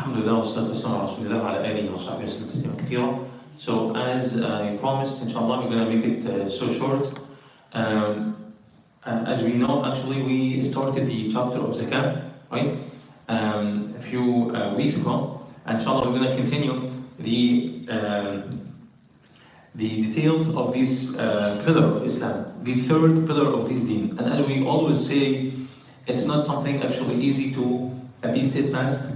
Alhamdulillah wa salatu wassalamu ala rasulillah wa ala alihi wa sahbihi wa sallam tasliman kathira. So as I promised, inshallah, we're going to make it so short. As we know, actually, we started the chapter of Zakah, right? A few weeks ago. And inshallah, we're going to continue the details of this pillar of Islam, the third pillar of this deen. And as we always say, it's not something actually easy to be steadfast,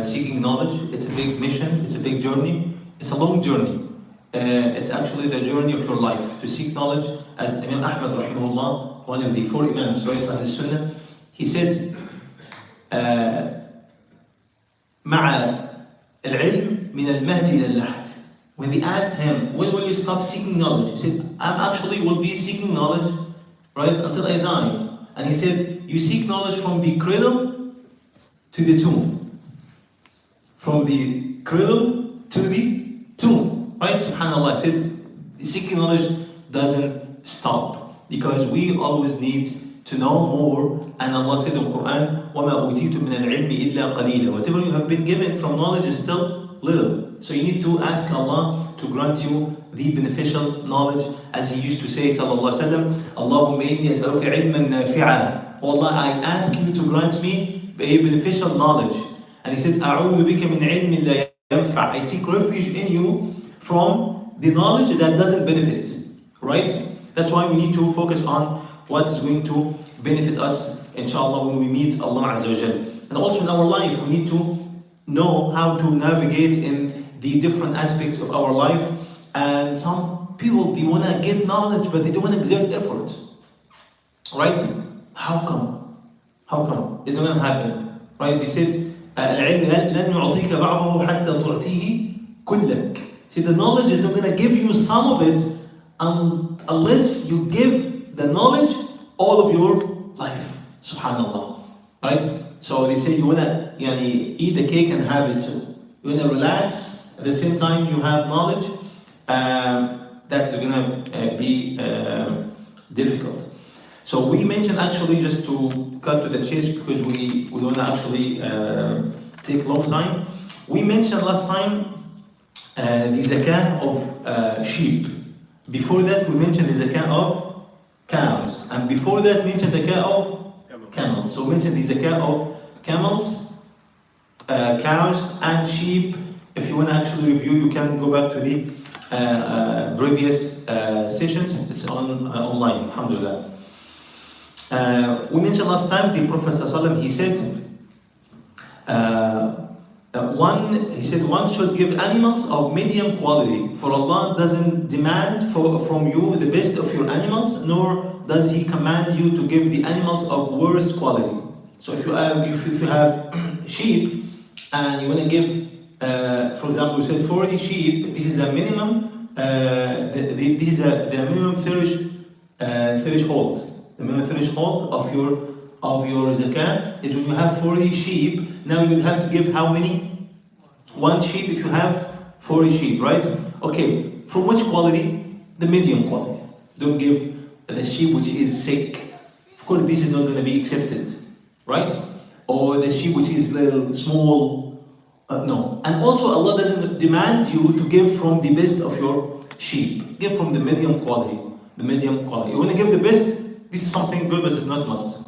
seeking knowledge. It's a big mission, it's a big journey, it's a long journey. It's actually the journey of your life to seek knowledge. As Imam Ahmad rahimahullah, one of the four Imams, right, of Sunnah, he said, مع العلم من المهد إلى اللحد. When they asked him, when will you stop seeking knowledge? He said, I actually will be seeking knowledge, right, until I die. And he said, you seek knowledge from the cradle to the tomb. From the cradle to the tomb. Right? SubhanAllah. He said, seeking knowledge doesn't stop. Because we always need to know more. And Allah said in the Quran, وَمَا أُوتِيتُم مِّنَ الْعِلْمِ إِلَّا قَلِيلًا. Whatever you have been given from knowledge is still little. So you need to ask Allah to grant you the beneficial knowledge, as He used to say, sallallahu alaihi wasallam, Allahumma inni as'aluka ilman nafi'a. Oh Allah, I ask you to grant me a beneficial knowledge. And He said, أعوذ بك من علم لا ينفع. I seek refuge in you from the knowledge that doesn't benefit. Right? That's why we need to focus on what's going to benefit us, inshallah, when we meet Allah Azza wa Jal. And also in our life, we need to know how to navigate in the different aspects of our life. And some people, they want to get knowledge, but they don't want to exert effort. Right? How come? How come? It's not going to happen. Right? They said, العلم لن يعطيك بعضه حتى تعطيه كلك. See, the knowledge is not going to give you some of it unless you give the knowledge all of your life. Subhanallah. Right? So they say you want to eat the cake and have it too. You want to relax, at the same time you have knowledge. That's going to be difficult. So we mentioned, actually, just to cut to the chase, because we don't want to actually take long time. We mentioned last time the zakah of sheep. Before that, we mentioned the zakah of cows. And before that, we mentioned the zakah of camels. So we mentioned the zakah of camels, cows, and sheep. If you want to actually review, you can go back to the previous sessions. It's online, alhamdulillah. We mentioned last time the Prophet ﷺ, he said, one should give animals of medium quality, for Allah doesn't demand from you the best of your animals, nor does He command you to give the animals of worst quality. So if you have sheep and you want to give, for example, you said 40 sheep, this is a minimum, this is the minimum threshold. The minimum threshold of your zakah is when you have 40 sheep. Now you would have to give how many? One sheep if you have 40 sheep, right? Okay, from which quality? The medium quality. Don't give the sheep which is sick. Of course, this is not going to be accepted, right? Or the sheep which is little, small. No. And also, Allah doesn't demand you to give from the best of your sheep. Give from the medium quality. The medium quality. You want to give the best? This is something good, but it's not must.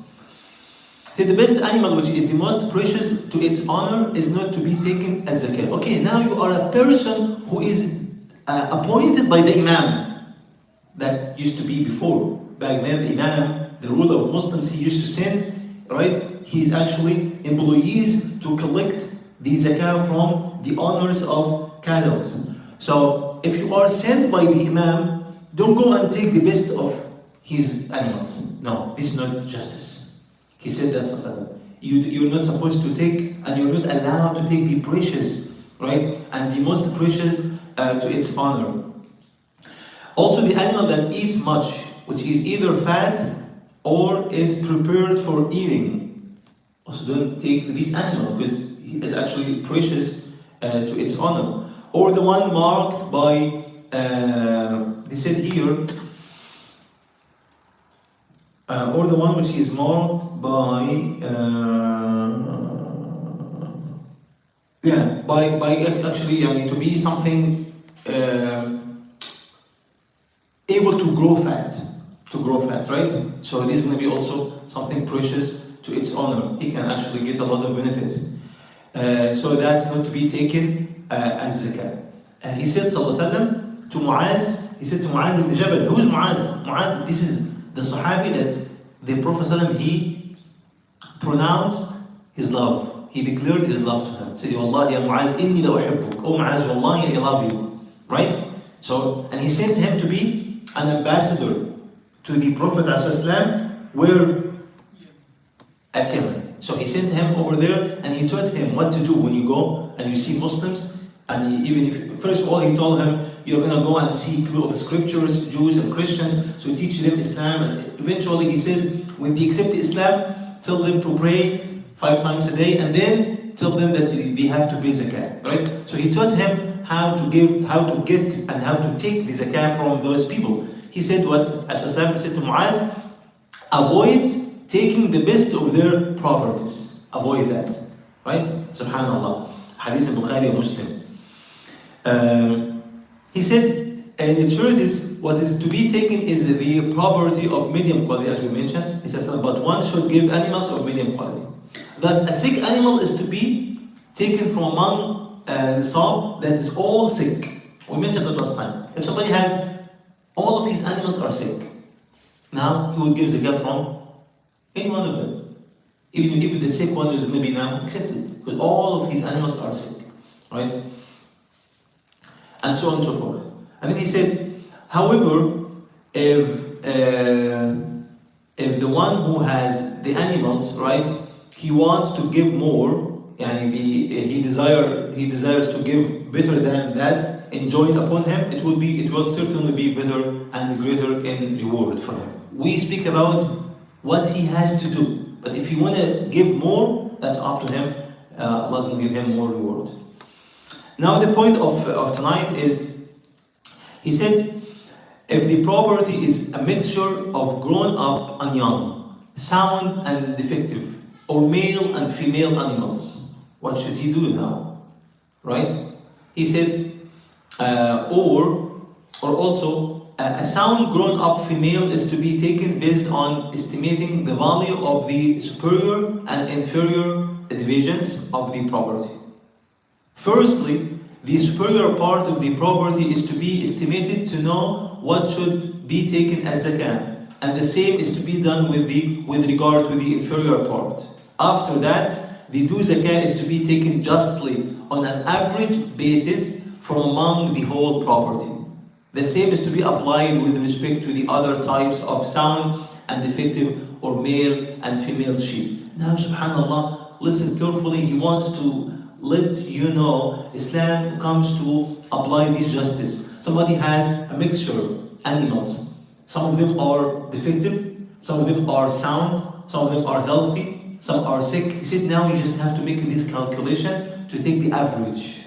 See, the best animal, which is the most precious to its honor, is not to be taken as zakah. Okay, now you are a person who is appointed by the imam. That used to be before. Back then, the imam, the ruler of Muslims, he used to send, right? He's actually employees to collect the zakah from the owners of cattle. So, if you are sent by the imam, don't go and take the best of his animals. No, this is not justice. He said that's you're not supposed to take, and you're not allowed to take the precious, right? And the most precious to its honor. Also, the animal that eats much, which is either fat or is prepared for eating. Also, don't take this animal because he is actually precious to its honor. Or the one marked by, they said here, or the one which is marked by Yeah, by actually to be something able to grow fat, right? So this is going to be also something precious to its owner. He can actually get a lot of benefits. So that's not to be taken as zakah. He said, sallallahu alaihi wasallam, to Muaz, he said to Muaz ibn Jabal, who's Muaz? Muaz, this is the Sahabi that the Prophet sallallahu alaihi wasallam, he pronounced his love. He declared his love to him. He said, Wallahi ya Muaz, inni la uhibbuk. Oh Muaz, Wallahi, I love you. Right? So, and he sent him to be an ambassador to the Prophet ﷺ, where? At Yemen. So he sent him over there and he taught him what to do when you go and you see Muslims. And even if, first of all, he told him, you're going to go and see people of scriptures, Jews and Christians, so he teach them Islam. And eventually he says, when they accept Islam, tell them to pray 5 times a day, and then tell them that they have to pay zakah, right? So he taught him how to give, how to get, and how to take the zakah from those people. He said what? As Islam said to Muaz, avoid taking the best of their properties. Avoid that, right? Subhanallah. Hadith al-Bukhari and Muslim. He said, in the charities, what is to be taken is the property of medium quality, as we mentioned. He says, but one should give animals of medium quality. Thus, a sick animal is to be taken from among the nisab that is all sick. We mentioned that last time. If somebody has, all of his animals are sick, now he would give zakah from any one of them. Even if the sick one is going to be now accepted, because all of his animals are sick, right? And so on and so forth. And then he said, however, if the one who has the animals, right, he wants to give more, and he desires to give better than that, enjoined upon him, it will certainly be better and greater in reward for him. We speak about what he has to do, but if you want to give more, that's up to him. Allah will give him more reward. Now the point of tonight is, he said, if the property is a mixture of grown up and young, sound and defective, or male and female animals, what should he do now? Right? He said, or also, a sound grown up female is to be taken based on estimating the value of the superior and inferior divisions of the property. Firstly, the superior part of the property is to be estimated to know what should be taken as zakah, and the same is to be done with regard to the inferior part. After that, the due zakah is to be taken justly on an average basis from among the whole property. The same is to be applied with respect to the other types of sound and defective or male and female sheep. Now, subhanallah, listen carefully. He wants to let you know Islam comes to apply this justice. Somebody has a mixture of animals. Some of them are defective, some of them are sound, some of them are healthy, some are sick. He said now you just have to make this calculation to take the average,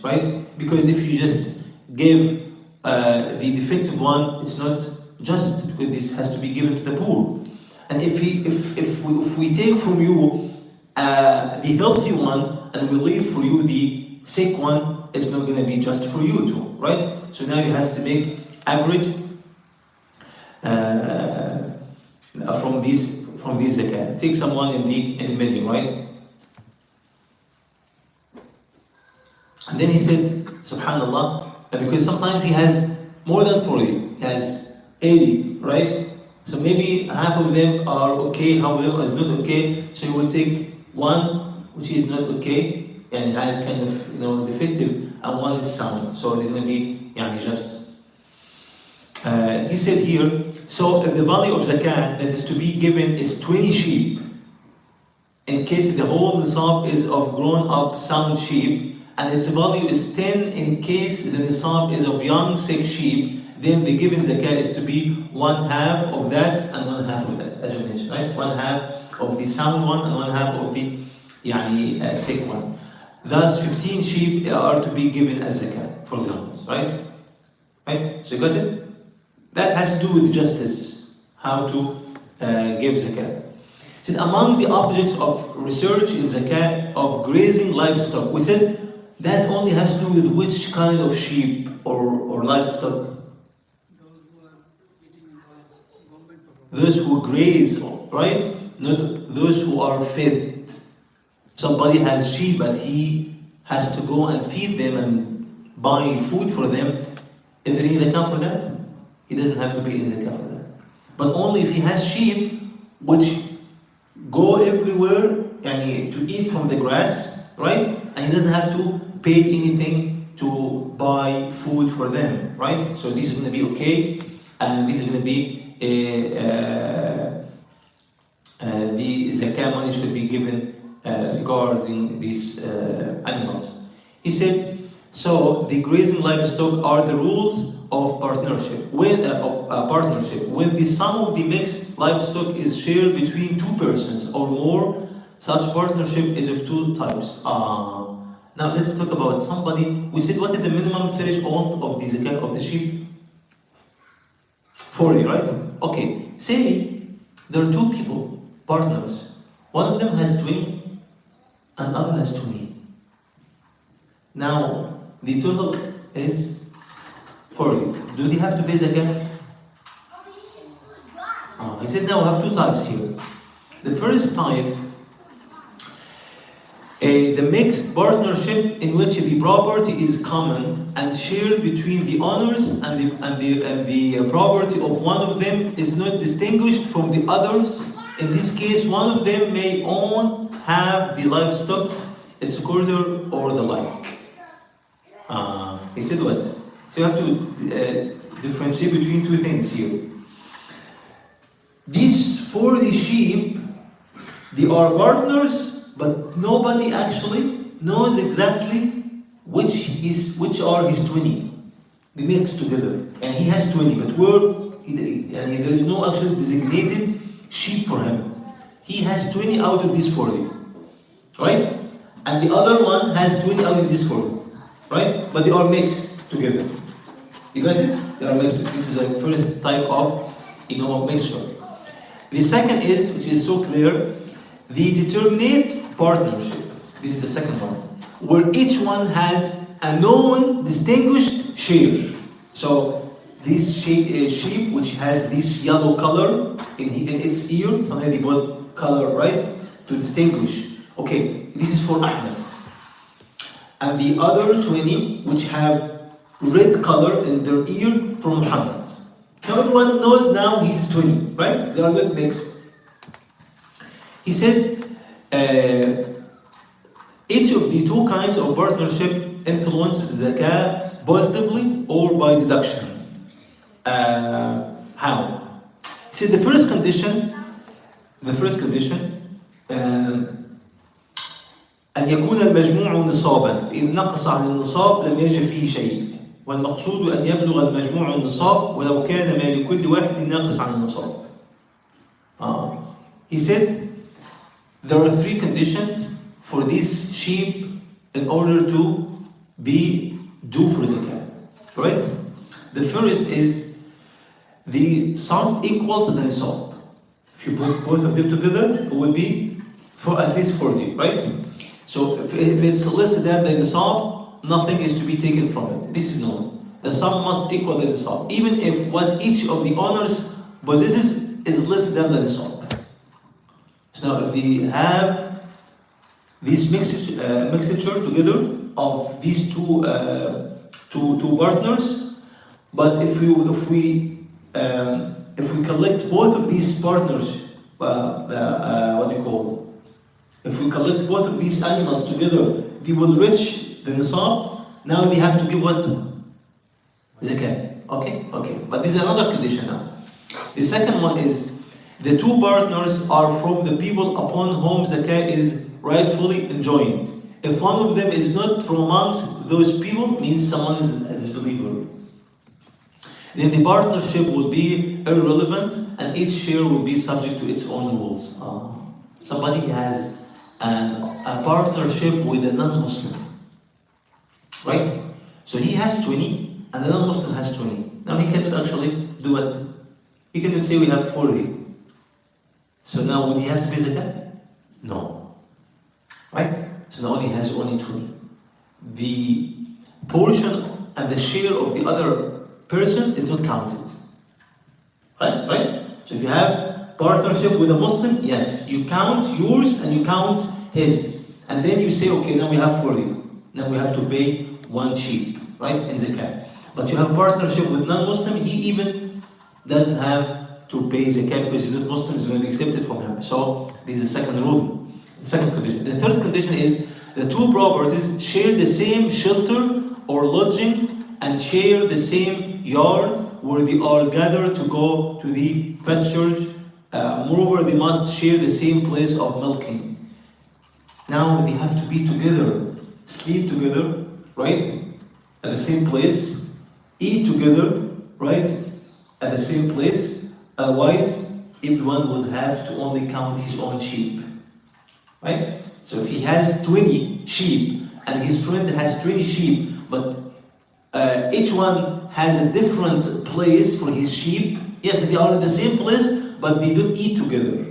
right? Because if you just give the defective one, it's not just, because this has to be given to the poor. And if we take from you the healthy one and we leave for you the sick one, it's not going to be just for you too, right? So now you have to make average from this zakah. Take someone in the middle, right? And then he said, subhanallah, because sometimes he has more than 40, he has 80, right? So maybe half of them are okay, half of them is not okay. So he will take one which is not okay and has kind of defective, and one is sound. So they're going to be just. He said here, so if the value of zakah that is to be given is 20 sheep, in case the whole nisab is of grown up sound sheep, and its value is 10 in case the nisab is of young sick sheep, then the given zakah is to be 1/2 of that and 1/2 of that, as you mentioned, right? 1/2 of the sound one and 1/2 of the sick one. Thus 15 sheep are to be given as zakah, for example, right? So you got it? That has to do with justice, how to give zakah. said among the objects of research in Zakah of grazing livestock. We said that only has to do with which kind of sheep or livestock? Those who graze, right? Not those who are fed. Somebody has sheep, but he has to go and feed them and buy food for them. Is there any zakah for that? He doesn't have to pay any zakah for that. But only if he has sheep which go everywhere and to eat from the grass, right? And he doesn't have to pay anything to buy food for them, right? So this is going to be okay, and this is going to be the zakah money should be given regarding these animals. He said, so the grazing livestock are the rules of partnership. When when the sum of the mixed livestock is shared between two persons or more, such partnership is of two types. Now let's talk about somebody. We said what is the minimum threshold of the zakah of the sheep? 40, right? Okay. Say there are two people, partners. One of them has 20 and other has 20. Now the total is 40. Do they have to pay zakah? He said now we have two types here. The first type, the mixed partnership in which the property is common and shared between the owners, and the property of one of them is not distinguished from the others. In this case, one of them may own half the livestock, its quarter, or the like. He said what? So you have to differentiate between two things here. These 40 sheep, they are partners, but nobody actually knows exactly which are his 20. They mix together, and he has 20, but there is no actually designated sheep for him. He has 20 out of these 40, right? And the other one has 20 out of these 40, right? But they are mixed together. You got it? They are mixed. This is the first type of mixture. The second is, which is so clear, the determinate partnership. This is the second one, where each one has a known distinguished share. So this sheep which has this yellow color in its ear, sometimes they put color, right, to distinguish. Okay, this is for Ahmed. And the other 20 which have red color in their ear for Muhammad. Now everyone knows now he's 20, right? They are not mixed. He said, each of the two kinds of partnership influences zakah positively or by deduction. How? He said the first condition, أن يكون المجموع نصابا. إن نقص عن النصاب لم يجب فيه شيء. والمقصود أن يبلغ المجموع النصاب ولو كان ما لكل واحد ناقص عن النصاب. He said there are three conditions for this sheep in order to be due for zakah, right? The first is the sum equals the nisab. If you put both of them together, it would be for at least 40, right? So if it's less than the nisab, nothing is to be taken from it. This is known. The sum must equal the nisab, even if what each of the owners possesses is less than the nisab. So now if they have this mixture together of these two partners, but if we collect both of these partners, if we collect both of these animals together, they will reach the nisab. Now they have to give what? Zakah. Okay. But this is another condition now. The second one is the two partners are from the people upon whom zakah is rightfully enjoined. If one of them is not from amongst those people, means someone is a disbeliever. Then the partnership will be irrelevant, and each share will be subject to its own rules. Somebody has a partnership with a non-Muslim, right? So he has 20, and the non-Muslim has 20. Now he cannot actually do it. He cannot say we have 40. So now would he have to pay zakat? No. Right? So now he has only 20. The portion and the share of the other person is not counted. Right? So if you have partnership with a Muslim, yes, you count yours and you count his. And then you say, okay, now we have 40. Now we have to pay one sheep, right, in zakat. But you have partnership with non-Muslim, he even doesn't have to pay zakat because he's not Muslim, it's going to be accepted from him. So this is the second rule, the second condition. The third condition is the two properties share the same shelter or lodging and share the same yard where they are gathered to go to the pasture. Moreover, they must share the same place of milking. Now they have to be together, sleep together, right, at the same place, eat together, right, at the same place. Otherwise, everyone would have to only count his own sheep, right? So if he has 20 sheep and his friend has 20 sheep, but each one has a different place for his sheep, yes, they are in the same place, but they don't eat together.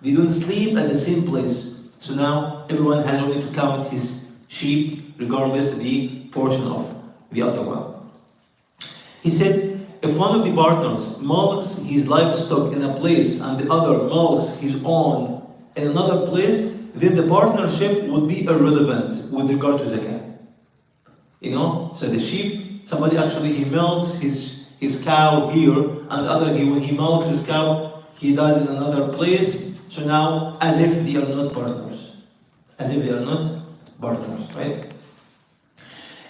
They don't sleep at the same place. So now everyone has only to count his sheep regardless of the portion of the other one. He said, if one of the partners milks his livestock in a place and the other milks his own in another place, then the partnership would be irrelevant with regard to zakah. You know, so the sheep, somebody actually he milks his cow here, and the other when he milks his cow, he does in another place. So now, as if they are not partners. As if they are not partners, right?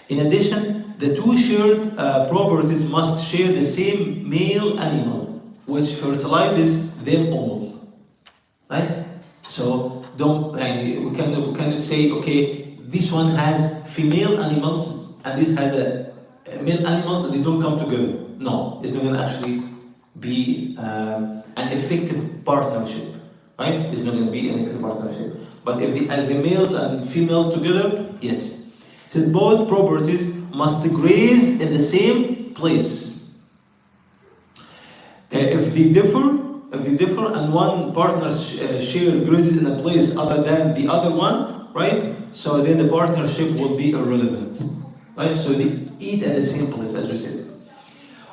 In addition, the two shared properties must share the same male animal, which fertilizes them all, right? So we cannot say, okay, this one has female animals and this has a male animals, and they don't come together. No, it's not going to actually be an effective partnership. Right? It's not going to be an effective partnership. But if the males and females together, yes. So both properties must graze in the same place. If they differ, and one partner share grazes in a place other than the other one, right? So then the partnership will be irrelevant, right? So they eat at the same place, as we said.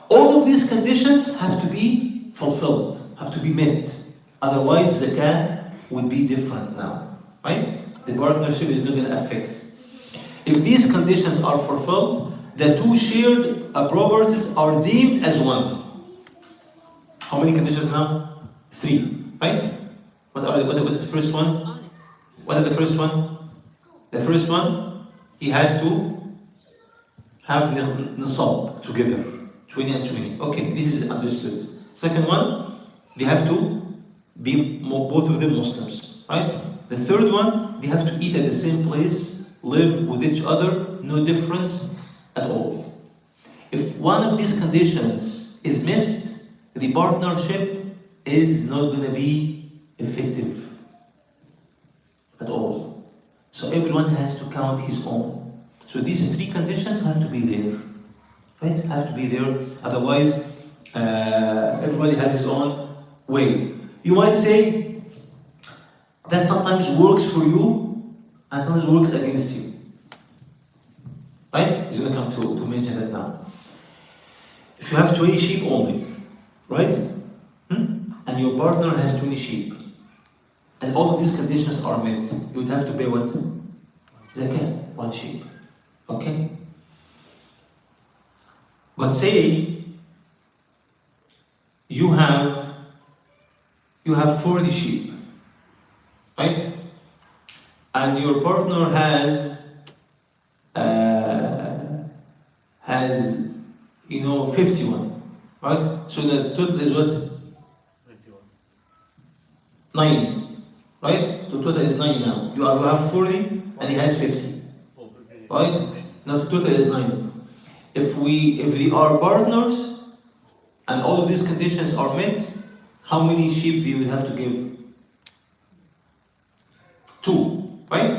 All of these conditions have to be fulfilled, have to be met. Otherwise, zakah would be different now, right? The partnership is not going to affect. If these conditions are fulfilled, the two shared properties are deemed as one. How many conditions now? 3, right? What is the first one? What is the first one? The first one, he has to have nisab together, 20 and 20. Okay, this is understood. Second one, they have to be both of them Muslims, right? The third one, they have to eat at the same place, live with each other, no difference at all. If one of these conditions is missed, the partnership is not going to be effective at all. So everyone has to count his own. So these 3 conditions have to be there, right? Have to be there. Otherwise, everybody has his own way. You might say that sometimes works for you and sometimes works against you. Right? He's going to come to mention that now. If you have 20 sheep only, right? And your partner has 20 sheep, and all of these conditions are met, you would have to pay what? Zakah, 1 sheep. Okay? But say you have 40 sheep, right? And your partner has 51, right? So the total is what? 90, right? The total is 90 now. You have 40 and he has 50, right? Now the total is 90. If we are partners and all of these conditions are met, how many sheep do you have to give? 2, right?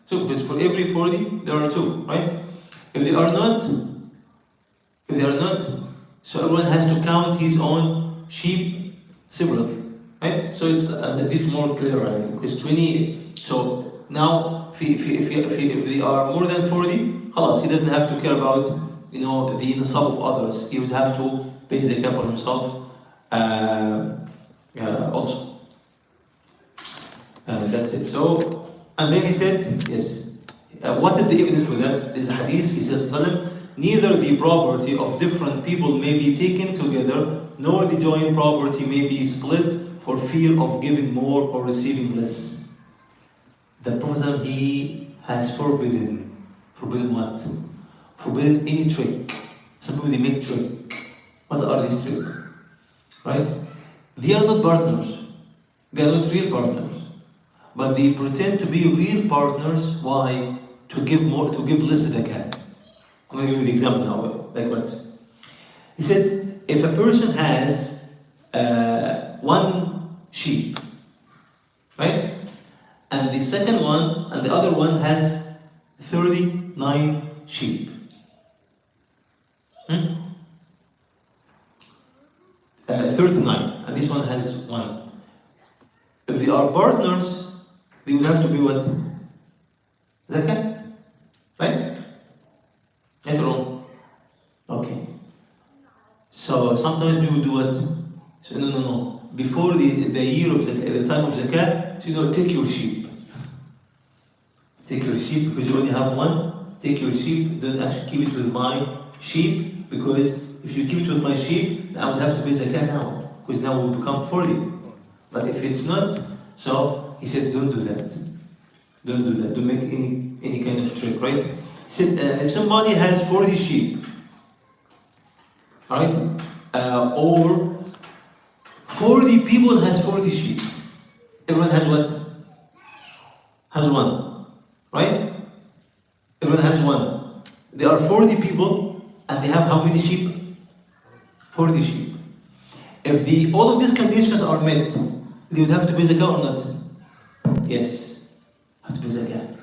2, because for every 40 there are 2, right? If they are not, so everyone has to count his own sheep separately. right? So it's this more clear, right? Because 20. So now, if they are more than 40, خلاص, he doesn't have to care about the nisab of others. He would have to pay zakah for himself also. That's it. So, and then he said, yes. What is the evidence for that? Is the hadith. He said, "Sallam, neither the property of different people may be taken together, nor the joint property may be split for fear of giving more or receiving less." The Prophet, he has forbidden what? Forbidden any trick. Some people, they make trick. What are these tricks? Right? They are not partners. They are not real partners. But they pretend to be real partners. Why? To give more, to give less zakah. I'm going to give you the example now. Like what? He said, if a person has one sheep, right? And the second one and the other one has 39 sheep. 39, and this one has one. If they are partners, they would have to be what? Zakah? Right? Right or wrong? Okay. So sometimes people do what? So no. Before the year of zakah, the time of zakah, so take your sheep. Take your sheep because you only have one. Take your sheep, don't actually keep it with my sheep, because if you keep it with my sheep, I would have to pay zakah now, because now it will become 40. But if it's not, so he said, don't do that. Don't do that. Don't make any kind of trick, right? He said, if somebody has 40 sheep, right, or 40 people has 40 sheep, everyone has what? Has one, right? Everyone has one. There are 40 people, and they have how many sheep? 40 sheep. If all of these conditions are met, they would have to pay zakah or not? Yes, have to pay zakah.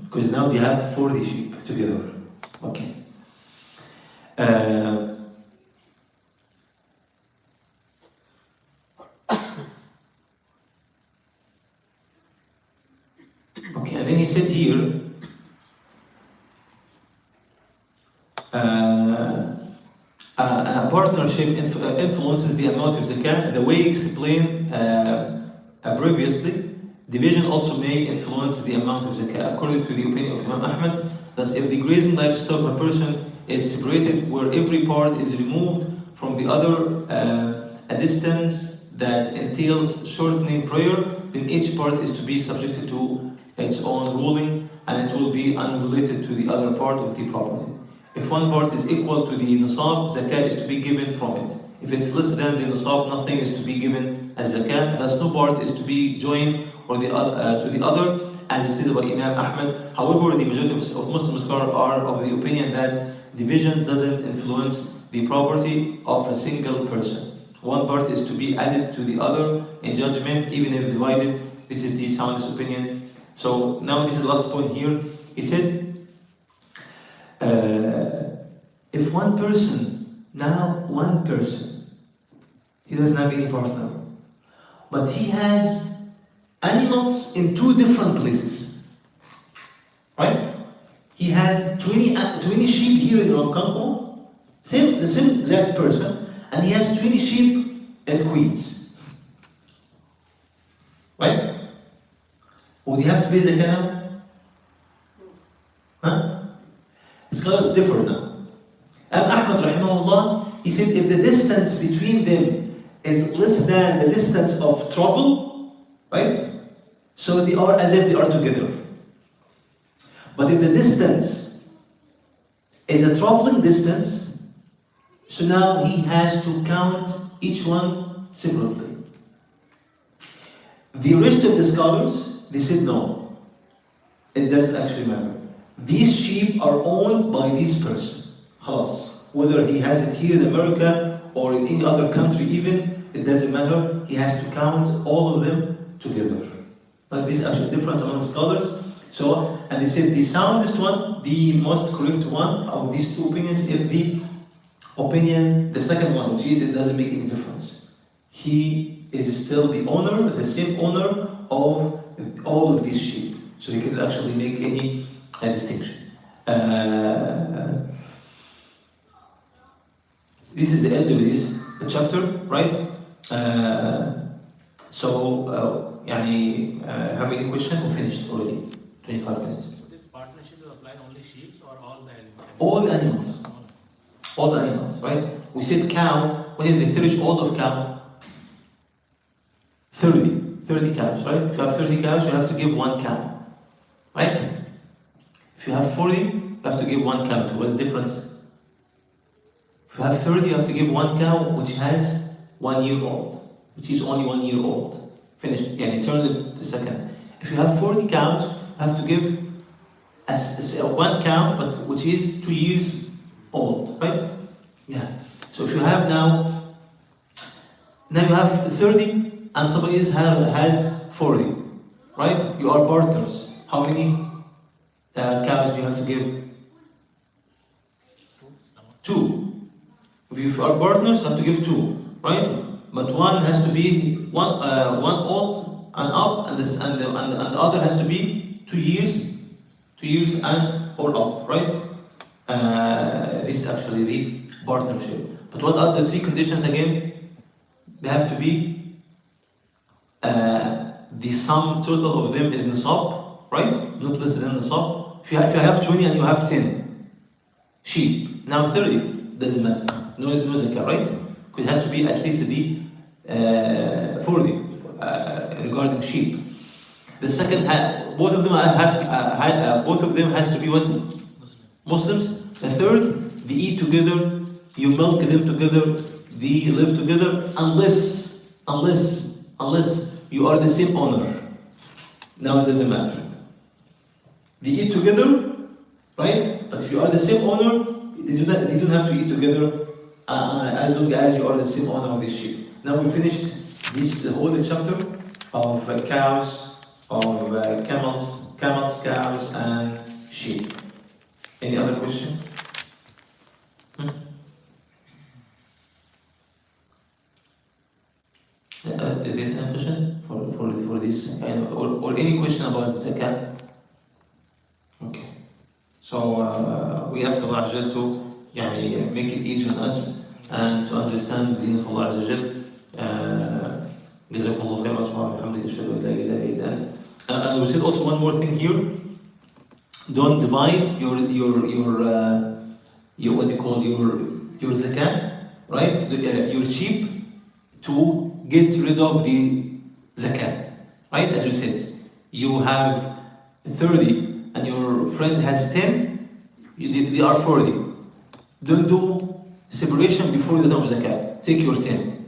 Because now they have 40 sheep together. Okay. Okay, and then he said here, a partnership influences the amount of zakah. The way explained previously, division also may influence the amount of zakah. According to the opinion of Imam Ahmad, thus if the grazing livestock of a person is separated, where every part is removed from the other a distance that entails shortening prayer, then each part is to be subjected to its own ruling, and it will be unrelated to the other part of the property. If one part is equal to the nisab, zakah is to be given from it. If it's less than the nisab, nothing is to be given as zakah. Thus, no part is to be joined or to the other, as is stated by Imam Ahmad. However, the majority of Muslim scholars are of the opinion that division doesn't influence the property of a single person. One part is to be added to the other in judgment, even if divided. This is the soundest opinion. So now this is the last point here. He said, if one person, he doesn't have any partner, but he has animals in two different places, right? He has 20 sheep here in Ronkanko, the same exact person, and he has 20 sheep in Queens, right? Would he have to pay zakah now? Huh? Scholars differ now. Ahmad rahimahullah, he said if the distance between them is less than the distance of travel, right? So they are as if they are together. But if the distance is a traveling distance, so now he has to count each one separately. The rest of the scholars, they said no, it doesn't actually matter. These sheep are owned by this person. Khalas. Whether he has it here in America or in any other country even, it doesn't matter. He has to count all of them together. But this is actually a difference among scholars. So, and they said the soundest one, the most correct one of these two opinions is the opinion, the second one, which is it doesn't make any difference. He is still the owner, the same owner of all of these sheep. So you can actually make any distinction. This is the end of this chapter, right? Have any question? We finished already. 25 minutes. So this partnership will apply only sheep or all the animals? All the animals. All the animals, right? We said cow. What is the threshold of cow? 30 cows, right? If you have 30 cows, you have to give one cow, right? If you have 40, you have to give one cow. What's the difference? If you have 30, you have to give one cow which has 1 year old, which is only 1 year old. Finished. Yeah, turn the second. If you have 40 cows, you have to give one cow, but which is 2 years old, right? Yeah. So if you have now you have 30 and somebody else has 40, right? You are partners. How many cows do you have to give? 2. If you are partners, you have to give 2, right? But one has to be one old and up, and the other has to be 2 years and or up, right? This is actually the partnership. But what are the 3 conditions again? They have to be the sum total of them is nisab, right? Not less than nisab. If you have 20 and you have 10 sheep, now 30 doesn't matter. No zakah, right? Because it has to be at least the 40 regarding sheep. The second, both of them has to be what? Muslims. The third, they eat together, you milk them together, they live together, unless you are the same owner. Now it doesn't matter. They eat together, right? But if you are the same owner, you don't have to eat together as long as you are the same owner of this sheep. Now we finished the whole chapter of cows, of camels, cows, and sheep. Any other question? Any question for this kind of, or any question about zakah? Okay. So we ask Allah Azza to make it easy on us and to understand the deen of Allah Azza Jal. جزاكم الله خيرا سبحانه وبحمده أشهد أن لا إله إلا أنت. And we said also one more thing here. Don't divide your what do you call your zakah, right? Your sheep to get rid of the zakah, right? As we said, you have 30 and your friend has 10, they are 40. Don't do separation before the time of zakah. Take your 10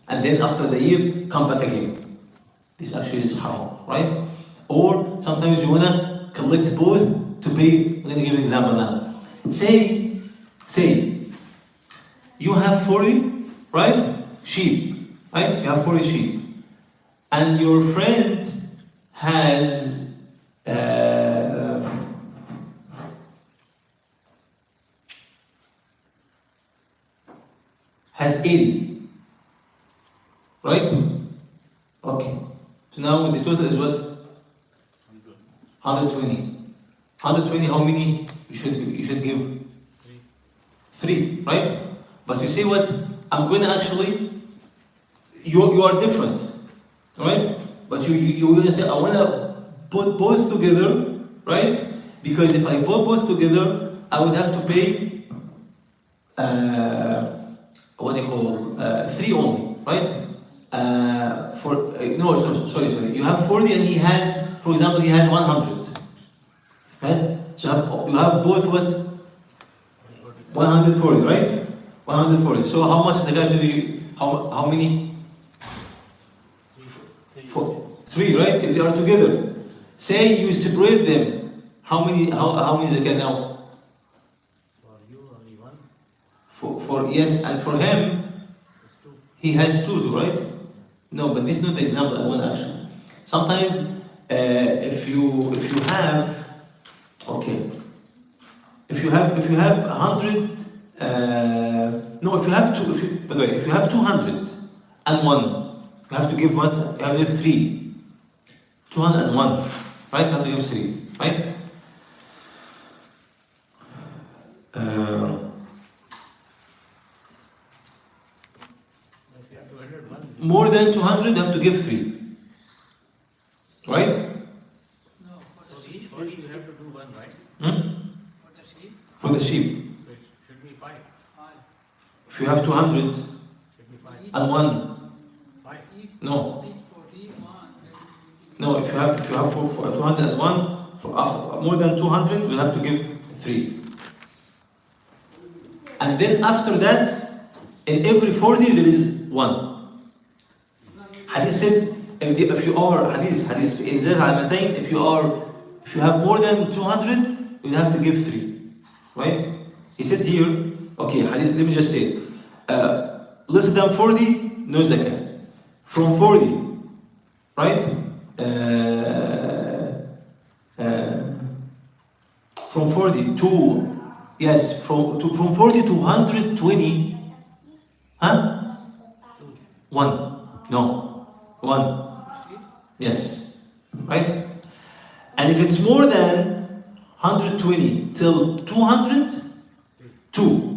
and then after the year come back again. This actually is haram, right? Or sometimes you wanna collect both to pay. I'm gonna give you an example now. Say you have 40, right? Sheep, right? You have 40 sheep, and your friend has 80, right? Okay. So now the total is what? 120. 120. How many you should give? 3, right? But you say what? I'm going to actually. You are different, right? But you're going to say I want to put both together, right? Because if I put both together, I would have to pay. What do you call 3 only, right? Sorry. You have 40 and he has, for example, he has 100, right? So you have both what? 140, right? 140. So how much zakah should you? How many? 3, right? If they are together, say you separate them. How many zakah now? For you only 1. For yes, and for him, he has 2, right? No, but this is not the example I want actually. Sometimes, if you have, okay, if you have 100, no, if you have 200 and 1, You have to give what? You have to give 3. 201. Right? You have to give 3. Right? If you have 201, More than 200, you have to give 3. Right? No, for so the each sheep. 40 you have to do 1, right? For the sheep, For the sheep. So it should be 5. 5. If you have 200 Should be 5. and 1, 5. Each, No. Each 41. no, if you have for 201, for more than 200, you have to give 3. And then after that, in every 40 there is 1. Hadith said, if you are hadith in that al-matayn, if you have more than 200, you have to give 3. Right? He said here, okay, hadith, let me just say it. Less than 40, no zakah. From 40, right? From 40 to, yes, from 40 to 120, huh? 1. No. 1. Yes. Right? And if it's more than 120 till 200, 2.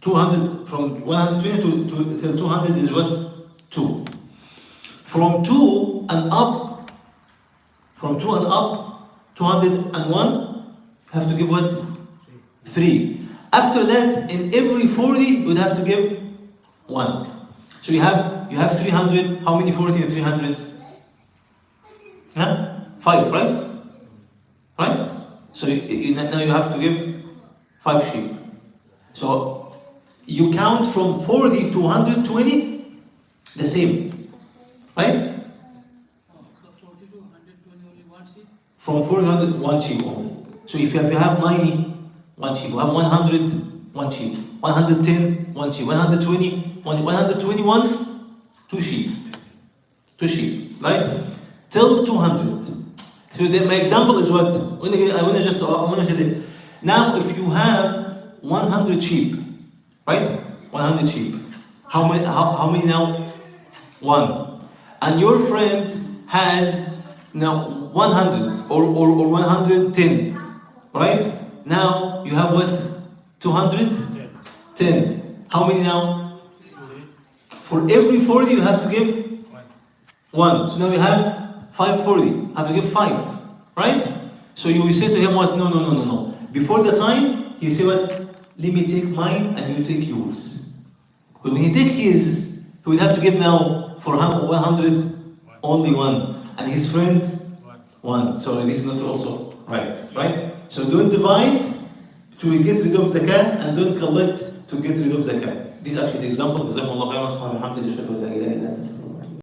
200, from 120 to till 200 is what? 2. From 2 and up, 201, have to give what? 3. After that, in every 40, you would have to give 1. So you have 300. How many 40 and 300? Huh? 5, right? Right? So now you have to give 5 sheep. So you count from 40 to 120, the same. Right? Oh, so 40 to 120 only 1 sheep? From 40 to 100, 1 sheep only. So if you have 90, 1 sheep. You have 100, 1 sheep. 110, 1 sheep. 120, 121, 2 sheep. 2 sheep. Right? Till 200. So my example is what? I want to say that. Now if you have 100 sheep, right? 100 sheep. How many now? 1. And your friend has now 100 or 110, right? Now you have what? 200? 10. How many now? For every 40 you have to give 1. So now you have 540. You have to give 5, right? So you will say to him what? No. Before the time, you say what? Let me take mine and you take yours. But when he take his, he will have to give now for 100 only 1, and his friend 1. So this is not also right? So don't divide to get rid of zakah and don't collect to get rid of zakah. This is actually the example.